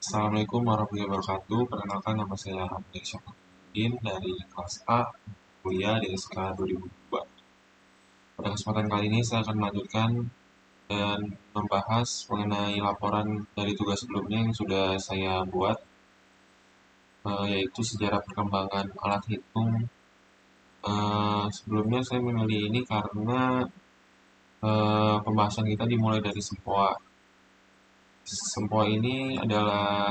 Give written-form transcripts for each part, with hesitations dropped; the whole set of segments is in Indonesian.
Assalamualaikum warahmatullahi wabarakatuh. Perkenalkan nama saya Hamdi Syafruddin dari kelas A kuliah di SK 2002. Pada kesempatan kali ini saya akan melanjutkan dan membahas mengenai laporan dari tugas sebelumnya yang sudah saya buat, yaitu sejarah perkembangan alat hitung. Sebelumnya saya memilih ini karena pembahasan kita dimulai dari sempoa. Sempoa ini adalah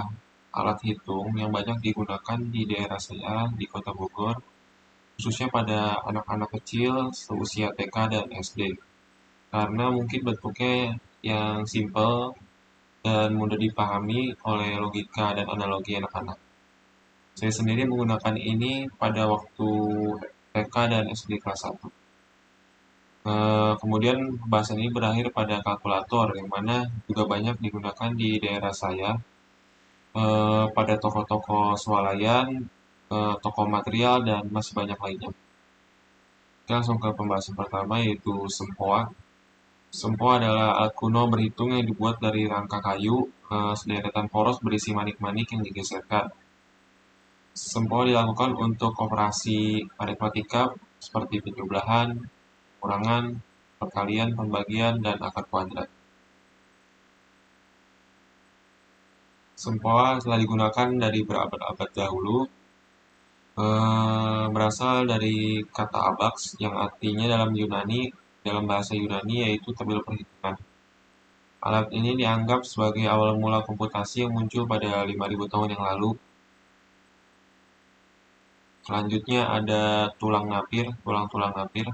alat hitung yang banyak digunakan di daerah saya di Kota Bogor, khususnya pada anak-anak kecil seusia TK dan SD. Karena mungkin bentuknya yang simple dan mudah dipahami oleh logika dan analogi anak-anak. Saya sendiri menggunakan ini pada waktu TK dan SD kelas 1. Kemudian pembahasan ini berakhir pada kalkulator yang mana juga banyak digunakan di daerah saya, pada toko-toko swalayan, toko material, dan masih banyak lainnya. Kita langsung ke pembahasan pertama, yaitu sempoa. Sempoa adalah alat kuno berhitung yang dibuat dari rangka kayu, sederetan poros berisi manik-manik yang digeserkan. Sempoa dilakukan untuk operasi aritmatika seperti penjumlahan, pengurangan, perkalian, pembagian, dan akar kuadrat. Sempoa telah digunakan dari berabad-abad dahulu, berasal dari kata abaks yang artinya dalam bahasa Yunani yaitu tabel perhitungan. Alat ini dianggap sebagai awal mula komputasi yang muncul pada 5.000 tahun yang lalu. Selanjutnya ada tulang-tulang napir.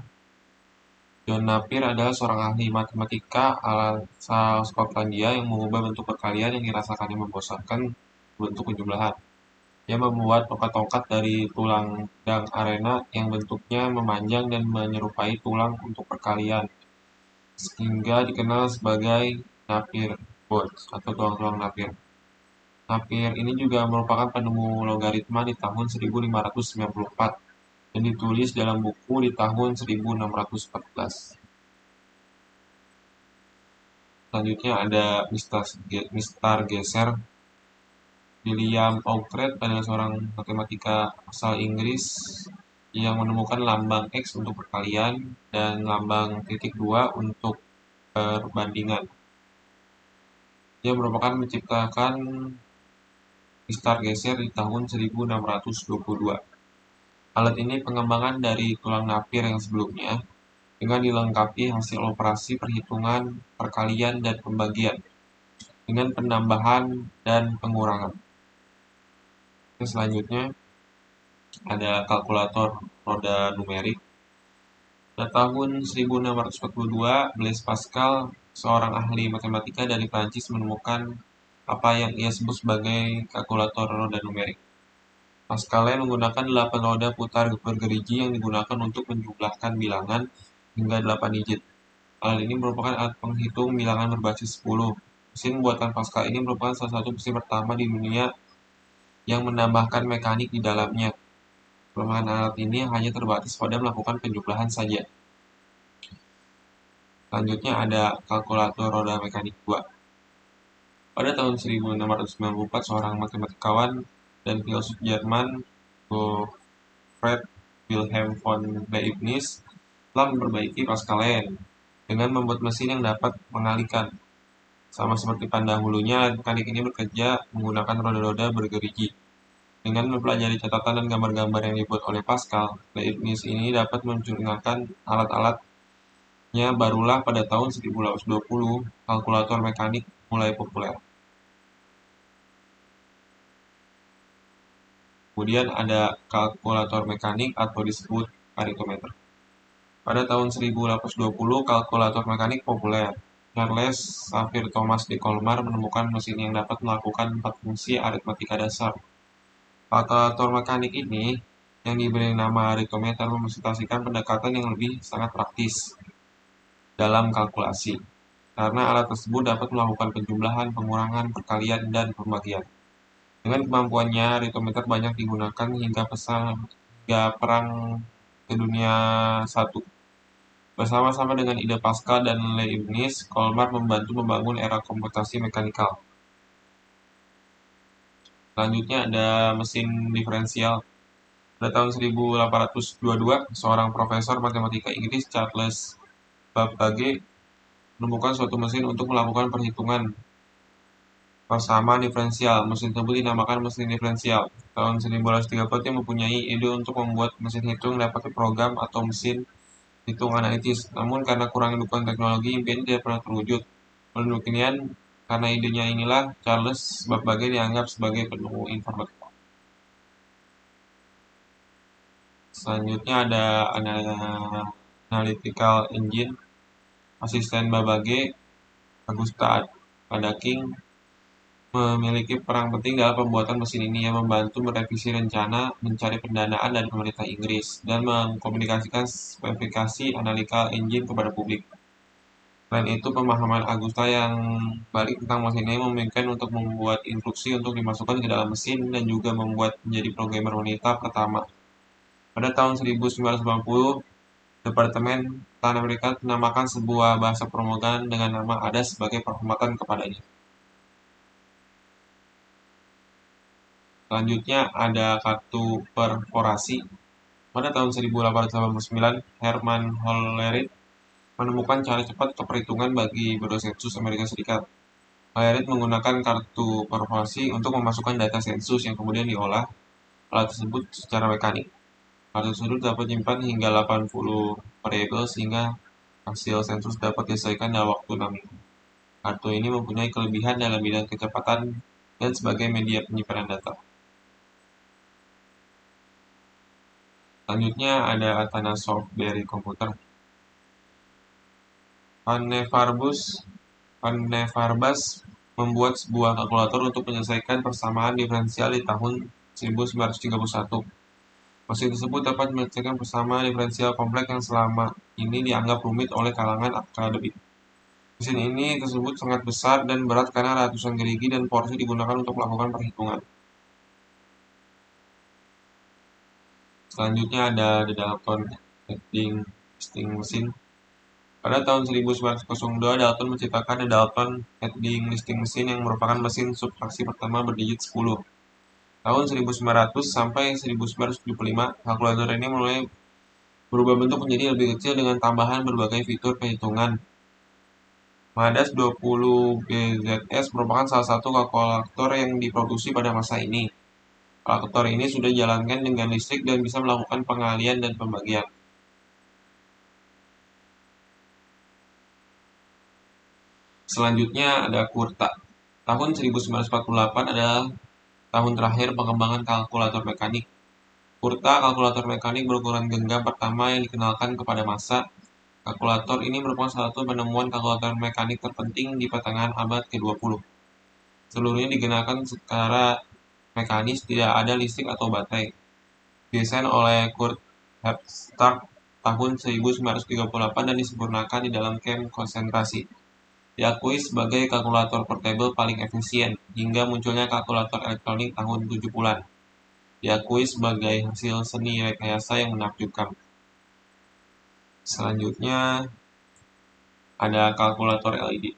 John Napier adalah seorang ahli matematika asal Skotlandia yang mengubah bentuk perkalian yang dirasakannya membosankan bentuk penjumlahan. Dia membuat tongkat-tongkat dari tulang dang arena yang bentuknya memanjang dan menyerupai tulang untuk perkalian, sehingga dikenal sebagai Napier boards atau tulang-tulang Napier. Napier ini juga merupakan penemu logaritma di tahun 1594 dan ditulis dalam buku di tahun 1614. Selanjutnya ada Mistar Geser. William Oughtred adalah seorang matematika asal Inggris yang menemukan lambang X untuk perkalian dan lambang titik 2 untuk perbandingan. Dia merupakan menciptakan Mistar Geser di tahun 1622. Alat ini pengembangan dari tulang Napier yang sebelumnya dengan dilengkapi hasil operasi perhitungan, perkalian, dan pembagian dengan penambahan dan pengurangan. Selanjutnya ada kalkulator roda numerik. Pada tahun 1642, Blaise Pascal, seorang ahli matematika dari Prancis, menemukan apa yang ia sebut sebagai kalkulator roda numerik. Pascal menggunakan 8 roda putar bergerigi yang digunakan untuk menjumlahkan bilangan hingga 8 digit. Alat ini merupakan alat penghitung bilangan berbasis 10. Mesin buatan Pascal ini merupakan salah satu mesin pertama di dunia yang menambahkan mekanik di dalamnya. Kelemahan alat ini hanya terbatas pada melakukan penjumlahan saja. Selanjutnya ada kalkulator roda mekanik 2. Pada tahun 1694, seorang matematikawan dan filsuf Jerman, Gottfried Wilhelm von Leibniz, telah memperbaiki Pascalen dengan membuat mesin yang dapat mengalihkan. Sama seperti pendahulunya, mekanik ini bekerja menggunakan roda-roda bergerigi. Dengan mempelajari catatan dan gambar-gambar yang dibuat oleh Pascal, Leibniz ini dapat mencurigangkan alat-alatnya. Barulah pada tahun 1820, kalkulator mekanik mulai populer. Kemudian ada kalkulator mekanik atau disebut aritometer. Pada tahun 1820, kalkulator mekanik populer. Charles Xavier Thomas de Colmar menemukan mesin yang dapat melakukan 4 fungsi aritmatika dasar. Kalkulator mekanik ini yang diberi nama aritometer merepresentasikan pendekatan yang lebih sangat praktis dalam kalkulasi, karena alat tersebut dapat melakukan penjumlahan, pengurangan, perkalian, dan pembagian. Dengan kemampuannya, aritometer banyak digunakan hingga Perang Dunia I. Bersama-sama dengan ide Pascal dan Leibniz, Colmar membantu membangun era komputasi mekanikal. Selanjutnya ada mesin diferensial. Pada tahun 1822, seorang profesor matematika Inggris Charles Babbage menemukan suatu mesin untuk melakukan perhitungan persamaan diferensial. Mesin tersebut dinamakan mesin diferensial. Tahun 1830 dia mempunyai ide untuk membuat mesin hitung dapat diprogram atau mesin hitung analitis. Namun karena kurang dukungan teknologi, impian tidak pernah terwujud. Menurut demikian, karena idenya inilah Charles Babbage dianggap sebagai penemu informatika. Selanjutnya ada analytical engine. Asisten Babbage, Augusta Adaking, memiliki peran penting dalam pembuatan mesin ini yang membantu merevisi rencana, mencari pendanaan dari pemerintah Inggris, dan mengkomunikasikan spesifikasi analytical engine kepada publik. Selain itu, pemahaman Augusta yang balik tentang mesin ini memungkinkan untuk membuat instruksi untuk dimasukkan ke dalam mesin dan juga membuat menjadi programmer wanita pertama. Pada tahun 1990, Departemen Pertahanan Amerika menamakan sebuah bahasa pemrograman dengan nama ADA sebagai penghormatan kepadanya. Selanjutnya ada kartu perforasi. Pada tahun 1889, Herman Hollerith menemukan cara cepat perhitungan bagi bersensus Amerika Serikat. Hollerith menggunakan kartu perforasi untuk memasukkan data sensus yang kemudian diolah alat tersebut secara mekanik. Kartu tersebut dapat disimpan hingga 80 variabel sehingga hasil sensus dapat diselesaikan dalam waktu 6 minggu. Kartu ini mempunyai kelebihan dalam bidang kecepatan dan sebagai media penyimpanan data. Selanjutnya ada Atana Software Komputer. Pannevar membuat sebuah kalkulator untuk menyelesaikan persamaan diferensial di tahun 1931. Mesin tersebut dapat menyelesaikan persamaan diferensial kompleks yang selama ini dianggap rumit oleh kalangan akademik. Mesin ini tersebut sangat besar dan berat karena ratusan gerigi dan porsi digunakan untuk melakukan perhitungan. Selanjutnya ada The Dalton Heading Listing Machine. Pada tahun 1902, Dalton menciptakan The Dalton Heading Listing Machine yang merupakan mesin subtraksi pertama berdigit 10. Tahun 1900 sampai 1975, kalkulator ini mulai berubah bentuk menjadi lebih kecil dengan tambahan berbagai fitur perhitungan. Madas 20 BZS merupakan salah satu kalkulator yang diproduksi pada masa ini. Kalkulator ini sudah dijalankan dengan listrik dan bisa melakukan pengalian dan pembagian. Selanjutnya ada Kurta. Tahun 1948 adalah tahun terakhir pengembangan kalkulator mekanik. Kurta, kalkulator mekanik berukuran genggam pertama yang dikenalkan kepada massa. Kalkulator ini merupakan salah satu penemuan kalkulator mekanik terpenting di pertengahan abad ke-20. Seluruhnya digunakan secara mekanis, tidak ada listrik atau baterai. Desain oleh Kurt Hepstad tahun 1938 dan disempurnakan di dalam kamp konsentrasi. Diakui sebagai kalkulator portable paling efisien, hingga munculnya kalkulator elektronik tahun 70-an. Diakui sebagai hasil seni rekayasa yang menakjubkan. Selanjutnya ada kalkulator LED.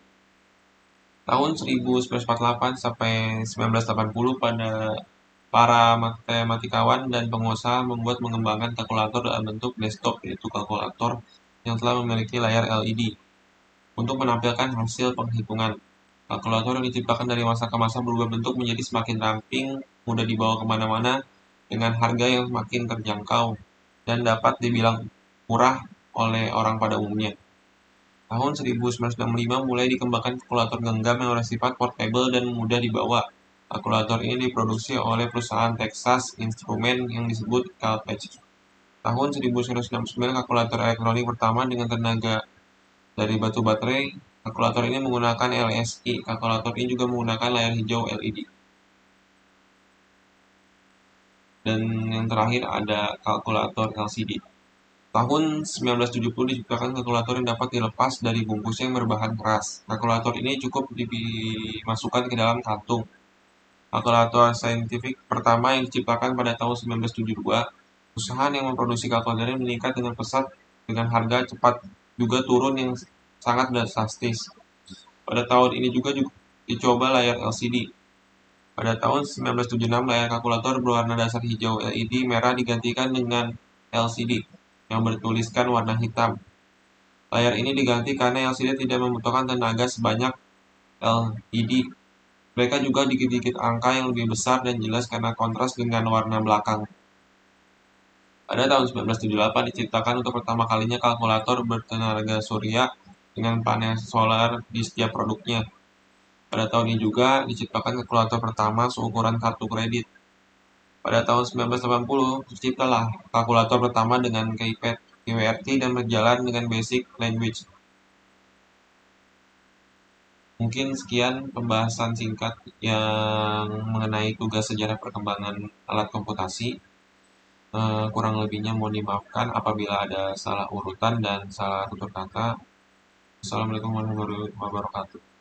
Tahun 1948 sampai 1980 para matematikawan dan pengusaha membuat mengembangkan kalkulator dalam bentuk desktop, yaitu kalkulator yang telah memiliki layar LED untuk menampilkan hasil penghitungan. Kalkulator yang diciptakan dari masa ke masa berubah bentuk menjadi semakin ramping, mudah dibawa kemana-mana, dengan harga yang semakin terjangkau, dan dapat dibilang murah oleh orang pada umumnya. Tahun 1965 mulai dikembangkan kalkulator genggam yang bersifat portable dan mudah dibawa. Kalkulator ini diproduksi oleh perusahaan Texas Instruments yang disebut Caltech. Tahun 1969 kalkulator elektronik pertama dengan tenaga dari batu baterai. Kalkulator ini menggunakan LSI. Kalkulator ini juga menggunakan layar hijau LED. Dan yang terakhir ada kalkulator LCD. Tahun 1970 diciptakan kalkulator yang dapat dilepas dari bungkusnya yang berbahan keras. Kalkulator ini cukup dimasukkan ke dalam kantung. Kalkulator saintifik pertama yang diciptakan pada tahun 1972. Perusahaan yang memproduksi kalkulator ini meningkat dengan pesat dengan harga cepat juga turun yang sangat drastis. Pada tahun ini juga dicoba layar LCD. Pada tahun 1976, layar kalkulator berwarna dasar hijau LED merah digantikan dengan LCD yang bertuliskan warna hitam. Layar ini diganti karena LCD tidak membutuhkan tenaga sebanyak LED. Mereka juga dikit-dikit angka yang lebih besar dan jelas karena kontras dengan warna belakang. Pada tahun 1978 diciptakan untuk pertama kalinya kalkulator bertenaga surya dengan panel solar di setiap produknya. Pada tahun ini juga diciptakan kalkulator pertama seukuran kartu kredit. Pada tahun 1980 terciptalah kalkulator pertama dengan keypad QWERTY dan berjalan dengan basic language. Mungkin sekian pembahasan singkat yang mengenai tugas sejarah perkembangan alat komputasi. Kurang lebihnya mohon dimaafkan apabila ada salah urutan dan salah tutur kata. Assalamualaikum warahmatullahi wabarakatuh.